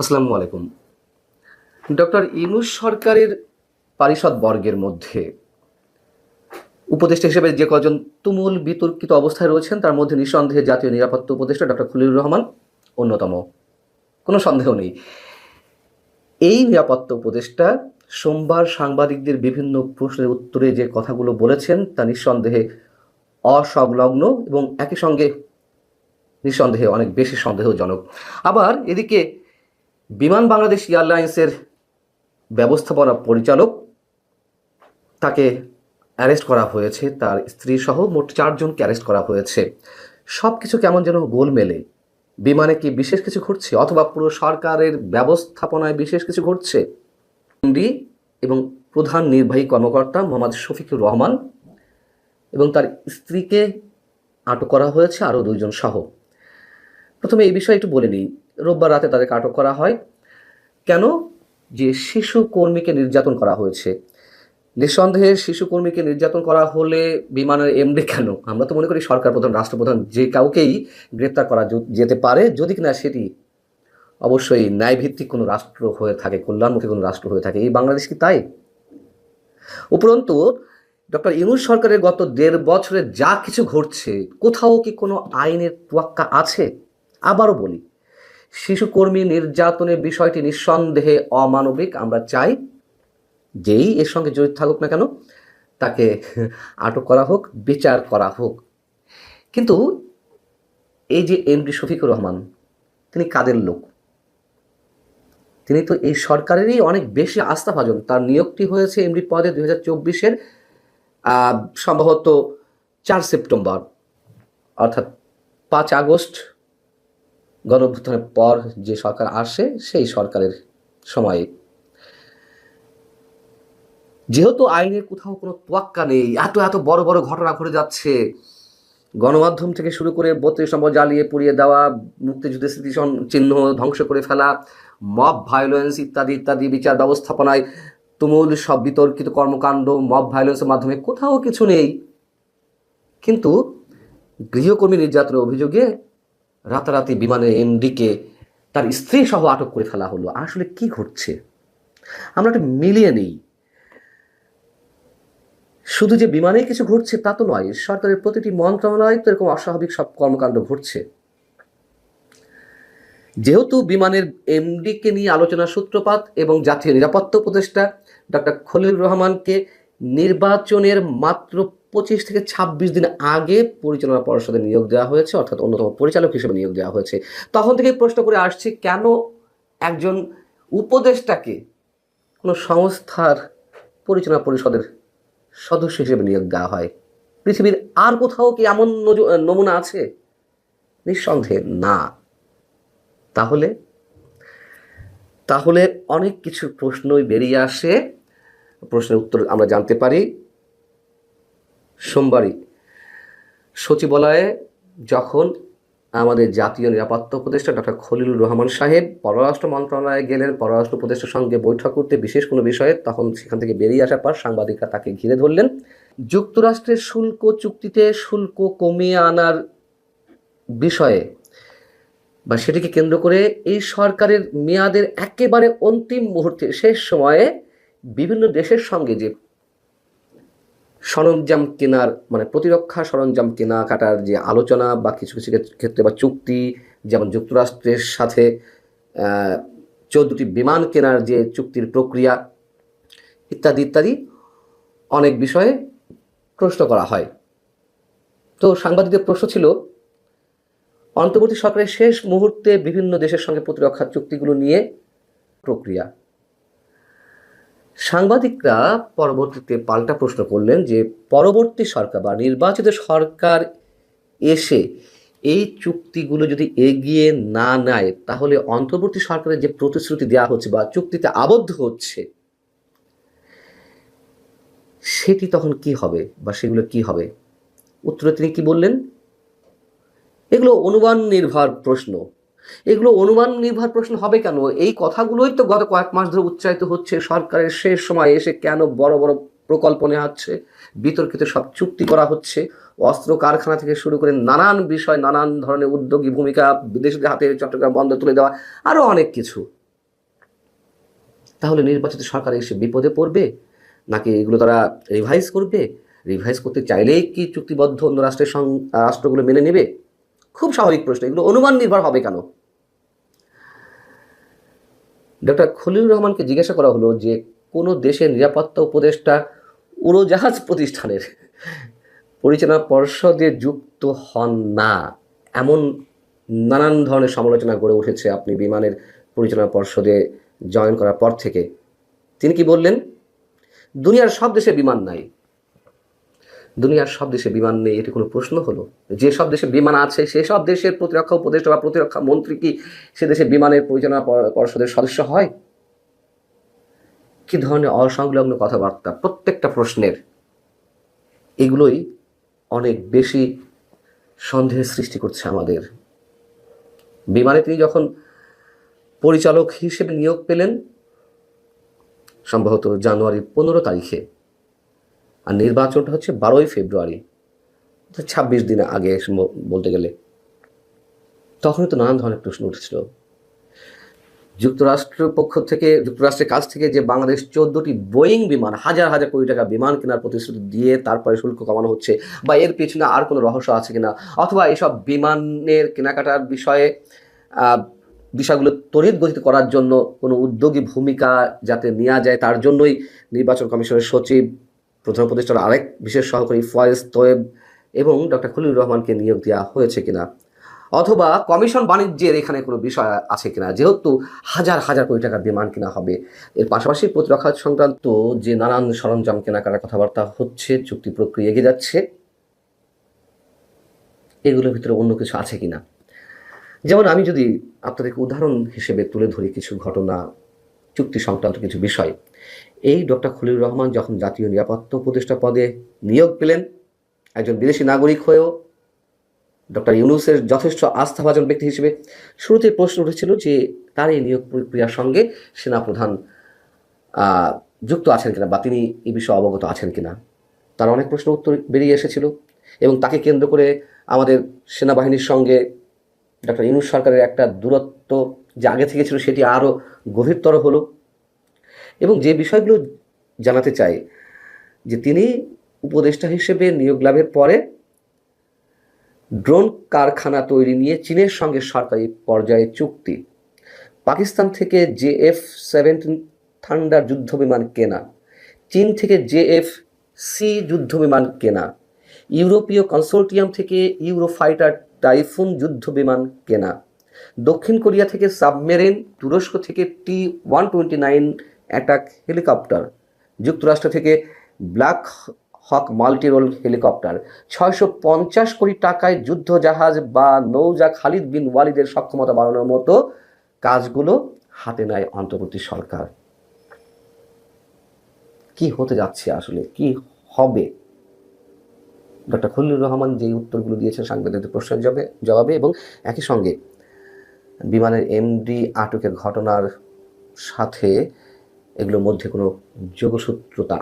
আসসালামু আলাইকুম। ডক্টর ইউনূস সরকারের পারিষদ বর্গের মধ্যে উপদেষ্টা হিসেবে যে কজন তুমুল বিতর্কিত অবস্থায় রয়েছেন তার মধ্যে নিঃসন্দেহে জাতীয় নিরাপত্তা উপদেষ্টা ডক্টর খলিলুর রহমান অন্যতম। কোনো সন্দেহ নেই। এই নিরাপত্তা উপদেষ্টা সোমবার সাংবাদিকদের বিভিন্ন প্রশ্নের উত্তরে যে কথাগুলো বলেছেন তা নিঃসন্দেহে অসংলগ্ন এবং একই সঙ্গে নিঃসন্দেহে অনেক বেশি সন্দেহজনক। আবার এদিকে বিমান বাংলাদেশ এয়ারলাইন্সের ব্যবস্থাপনা পরিচালক তাকে অ্যারেস্ট করা হয়েছে, তার স্ত্রী সহ মোট 4 জনকে অ্যারেস্ট করা হয়েছে। সব কিছু কেমন যেন গোলমেলে। বিমানে কি বিশেষ কিছু ঘটছে, অথবা পুরো সরকারের ব্যবস্থাপনায় বিশেষ কিছু ঘটছে? এমডি এবং প্রধান নির্বাহী কর্মকর্তা মোহাম্মদ শফিকুর রহমান এবং তার স্ত্রীকে আটক করা হয়েছে, আরও 2 জন সহ। প্রথমে এই বিষয়ে একটু বলে নিই। রোববার রাতে তাদেরকে আটক করা হয় কেন? যে শিশু কর্মীকে নির্যাতন করা হয়েছে। নিঃসন্দেহে শিশু কর্মীকে নির্যাতন করা হলে বিমানের এমডি কেন, আমরা তো মনে করি সরকার প্রধান, রাষ্ট্রপ্রধান যে কাউকেই গ্রেপ্তার করা যেতে পারে, যদি কিনা সেটি অবশ্যই ন্যায়ভিত্তিক কোনো রাষ্ট্র হয়ে থাকে, কল্যাণমুখী কোনো রাষ্ট্র হয়ে থাকে। এই বাংলাদেশ কি তাই? উপরন্তু ডক্টর ইউনূস সরকারের গত 1.5 বছরে যা কিছু ঘটছে, কোথাও কি কোনো আইনের তোয়াক্কা আছে? আবারও বলি, শিশু কর্মী নির্যাতনের বিষয়টি নিঃসন্দেহে অমানবিক। আমরা চাই যেই এর সঙ্গে জড়িত থাকুক না কেন তাকে আটক করা হোক, বিচার করা হোক। কিন্তু এই যে এমডি শফিকুর রহমান, তিনি কাদের লোক? তিনি তো এই সরকারেরই অনেক বেশি আস্থাভাজন। তার নিয়োগটি হয়েছে এমডি পদে 2024-এর সম্ভবত 4 সেপ্টেম্বর, অর্থাৎ 5 আগস্ট গণঅভ্যুত্থানের পর যে সরকার আসে সেই সরকারের সময়ে। যেহেতু আইনের কোথাও কোনো তোয়াক্কা নেই, এত এত বড় বড় ঘটনা ঘটে যাচ্ছে, গণমাধ্যম থেকে শুরু করে 32 নম্বর জ্বালিয়ে পুড়িয়ে দেওয়া, মুক্তিযুদ্ধের স্মৃতি চিহ্ন ধ্বংস করে ফেলা, মব ভায়োলেন্স ইত্যাদি ইত্যাদি, বিচার ব্যবস্থাপনায় তুমুল সব বিতর্কিত কর্মকাণ্ড, মব ভায়োলেন্সের মাধ্যমে কোথাও কিছু নেই। কিন্তু গৃহকর্মী নির্যাতনের অভিযোগে রাতারাতি বিমানের এমডিকে তার স্ত্রী সহ আটক করে ফেলা হলো। আসলে কি ঘটছে আমরা একটা মিলিয়ে নেই। শুধু যে বিমানেই কিছু ঘটছে তা তো নয়, সরকারের প্রতিটি মন্ত্রণালয় তো এরকম অস্বাভাবিক সব কর্মকাণ্ড ঘটছে। যেহেতু বিমানের এমডিকে নিয়ে আলোচনার সূত্রপাত এবং জাতীয় নিরাপত্তা উপদেষ্টা ডক্টর খলিলুর রহমানকে নির্বাচনের মাত্র 25 থেকে 26 দিন আগে পরিচালনা পর্ষদে নিয়োগ দেওয়া হয়েছে, অর্থাৎ অন্যতম পরিচালক হিসেবে নিয়োগ দেওয়া হয়েছে। তখন থেকে প্রশ্ন করে আসছে, কেন একজন উপদেষ্টাকে কোনো সংস্থার পরিচালনা পরিষদের সদস্য হিসেবে নিয়োগ দেওয়া হয়? পৃথিবীর আর কোথাও কি এমন নমুনা আছে? নিঃসন্দেহে না। তাহলে তাহলে অনেক কিছু প্রশ্নই বেরিয়ে আসে। প্রশ্নের উত্তর আমরা জানতে পারি সোমবারই সচিবালয়ে, যখন আমাদের জাতীয় নিরাপত্তা উপদেষ্টা ডক্টর খলিলুর রহমান সাহেব পররাষ্ট্র মন্ত্রণালয়ে গেলেন পররাষ্ট্র উপদেষ্টার সঙ্গে বৈঠক করতে বিশেষ কোনো বিষয়ে। তখন সেখান থেকে বেরিয়ে আসার পর সাংবাদিকরা তাকে ঘিরে ধরলেন। যুক্তরাষ্ট্রের শুল্ক চুক্তিতে শুল্ক কমিয়ে আনার বিষয়ে বা সেটিকে কেন্দ্র করে এই সরকারের মেয়াদের একেবারে অন্তিম মুহূর্তে, শেষ সময়ে বিভিন্ন দেশের সঙ্গে যে সরঞ্জাম কেনার, মানে প্রতিরক্ষা সরঞ্জাম কেনাকাটার যে আলোচনা বা কিছু কিছু ক্ষেত্রে বা চুক্তি, যেমন যুক্তরাষ্ট্রের সাথে 14টি বিমান কেনার যে চুক্তির প্রক্রিয়া ইত্যাদি ইত্যাদি, অনেক বিষয়ে প্রশ্ন করা হয়। তো সাংবাদিকদের প্রশ্ন ছিল, অন্তর্বর্তী সরকারের শেষ মুহূর্তে বিভিন্ন দেশের সঙ্গে প্রতিরক্ষা চুক্তিগুলো নিয়ে প্রক্রিয়া। সাংবাদিকরা পরবর্তীতে পাল্টা প্রশ্ন করলেন যে পরবর্তী সরকার বা নির্বাচিত সরকার এসে এই চুক্তিগুলো যদি এগিয়ে না নেয়, তাহলে অন্তর্বর্তী সরকারের যে প্রতিশ্রুতি দেওয়া হচ্ছে বা চুক্তিতে আবদ্ধ হচ্ছে সেটি তখন কি হবে বা সেগুলো কি হবে? উত্তরে তিনি কি বললেন, এগুলো অনুমান নির্ভর প্রশ্ন। এগুলো অনুমান নির্ভর প্রশ্ন হবে কেন? এই কথাগুলোই তো গত কয়েক মাস ধরে উচ্চারিত হচ্ছে। সরকারের শেষ সময় এসে কেন বড় বড় প্রকল্প নেওয়া হচ্ছে, বিতর্কিত সব চুক্তি করা হচ্ছে, অস্ত্র কারখানা থেকে শুরু করে নানান বিষয়, নানান ধরনের উদ্যোগী ভূমিকা, বিদেশিদের হাতে চট্টগ্রাম বন্দর তুলে দেওয়া, আরও অনেক কিছু। তাহলে নির্বাচিত সরকার এসে বিপদে পড়বে, নাকি এগুলো তারা রিভাইজ করবে? রিভাইজ করতে চাইলেই কি চুক্তিবদ্ধ অন্য রাষ্ট্রগুলো মেনে নেবে? খুব স্বাভাবিক প্রশ্ন, এগুলো অনুমান নির্ভর হবে কেন? ডক্টর খলিলুর রহমানকে জিজ্ঞাসা করা হলো যে কোনো দেশের নিরাপত্তা উপদেষ্টা উড়োজাহাজ প্রতিষ্ঠানের পরিচালনা পর্ষদে যুক্ত হন না, এমন নানান ধরনের সমালোচনা গড়ে উঠেছে আপনি বিমানের পরিচালনা পর্ষদে জয়েন করার পর থেকে। তিনি কি বললেন? দুনিয়ার সব দেশে বিমান নাই। দুনিয়ার সব দেশে বিমান নেই, এটি কোনো প্রশ্ন হলো? যে সব দেশে বিমান আছে সে সব দেশের প্রতিরক্ষা উপদেষ্টা বা প্রতিরক্ষা মন্ত্রী কি সে দেশে বিমানের পরিচালনা পর্ষদের সদস্য হয়? কি ধরনের অসংলগ্ন কথাবার্তা! প্রত্যেকটা প্রশ্নের এগুলোই অনেক বেশি সন্দেহের সৃষ্টি করছে আমাদের। বিমানে তিনি যখন পরিচালক হিসেবে নিয়োগ পেলেন সম্ভবত জানুয়ারির 15 তারিখে, আর নির্বাচনটা হচ্ছে 12ই ফেব্রুয়ারি, 26 দিন আগে বলতে গেলে, তখনই তো নানান ধরনের প্রশ্ন উঠেছিল। যুক্তরাষ্ট্রের কাছ থেকে যে বাংলাদেশ 14টি বোয়িং বিমান, হাজার হাজার কোটি টাকা বিমান কেনার প্রতিশ্রুতি দিয়ে তারপরে শুল্ক কমানো হচ্ছে, বা এর পেছনে আর কোনো রহস্য আছে কিনা, অথবা এসব বিমানের কেনাকাটার বিষয়গুলো তড়িৎ গতিতে করার জন্য কোনো উদ্যোগী ভূমিকা যাতে নেওয়া যায় তার জন্যই নির্বাচন কমিশনের সচিব, প্রধান উপদেষ্টার আরেক বিশেষ সহকারী ফয়েজ তোয়েব এবং ডক্টর খলিলুর রহমানকে নিয়োগ দেওয়া হয়েছে কিনা, অথবা কমিশন বাণিজ্যের এখানে কোনো বিষয় আছে কিনা, যেহেতু হাজার হাজার কোটি টাকার বিমান কেনা হবে। এর পাশাপাশি প্রতিরক্ষা সংক্রান্ত যে নানান সরঞ্জাম কেনাকাটার কথাবার্তা হচ্ছে, চুক্তি প্রক্রিয়া এগিয়ে যাচ্ছে, এগুলোর ভিতরে অন্য কিছু আছে কিনা। যেমন আমি যদি আপনাদেরকে উদাহরণ হিসেবে তুলে ধরি কিছু ঘটনা, চুক্তি সংক্রান্ত কিছু বিষয়। এই ডক্টর খলিলুর রহমান যখন জাতীয় নিরাপত্তা উপদেষ্টা পদে নিয়োগ পেলেন, একজন বিদেশি নাগরিক হয়েও ডক্টর ইউনূসের যথেষ্ট আস্থাভাজন ব্যক্তি হিসেবে শুরুতে প্রশ্ন উঠেছিল যে তার এই নিয়োগ প্রক্রিয়ার সঙ্গে সেনাপ্রধান যুক্ত আছেন কিনা, বা তিনি এই বিষয়ে অবগত আছেন কিনা। তার অনেক প্রশ্ন উত্তর বেরিয়ে এসেছিল, এবং তাকে কেন্দ্র করে আমাদের সেনাবাহিনীর সঙ্গে ডক্টর ইউনূস সরকারের একটা দূরত্ব যে আগে থেকে ছিল সেটি আরও গভীরতর হলো। এবং যে বিষয়গুলো জানাতে চাই যে তিনি উপদেষ্টা হিসেবে নিয়োগ লাভের পরে ড্রোন কারখানা তৈরি নিয়ে চীনের সঙ্গে সরকারি পর্যায়ে চুক্তি, পাকিস্তান থেকে JF-17 থান্ডার যুদ্ধবিমান কেনা, চীন থেকে JF-C যুদ্ধবিমান কেনা, ইউরোপীয় কনসোর্টিয়াম থেকে ইউরোফাইটার টাইফুন যুদ্ধবিমান কেনা, দক্ষিণ কোরিয়া থেকে সাবমেরিন, তুরস্ক থেকে T-129 অ্যাটাক হেলিকপ্টার, যুক্তরাষ্ট্র থেকে ব্ল্যাক হক মাল্টিরোল হেলিকপ্টার, 650 কোটি টাকায় যুদ্ধজাহাজ বা নৌজা খালিদ বিন ওয়ালিদের সক্ষমতা বাড়ানোর মতো কাজগুলো হাতে নেয় অন্তর্বর্তী সরকার। কি হতে যাচ্ছে আসলে, কি হবে? ডক্টর খলিলুর রহমান যে উত্তরগুলো দিয়েছেন সাংবাদিকদের প্রশ্নের জবাবে, এবং একই সঙ্গে বিমানের MD আটকের ঘটনার সাথে এগুলোর মধ্যে কোনো যোগসূত্রতা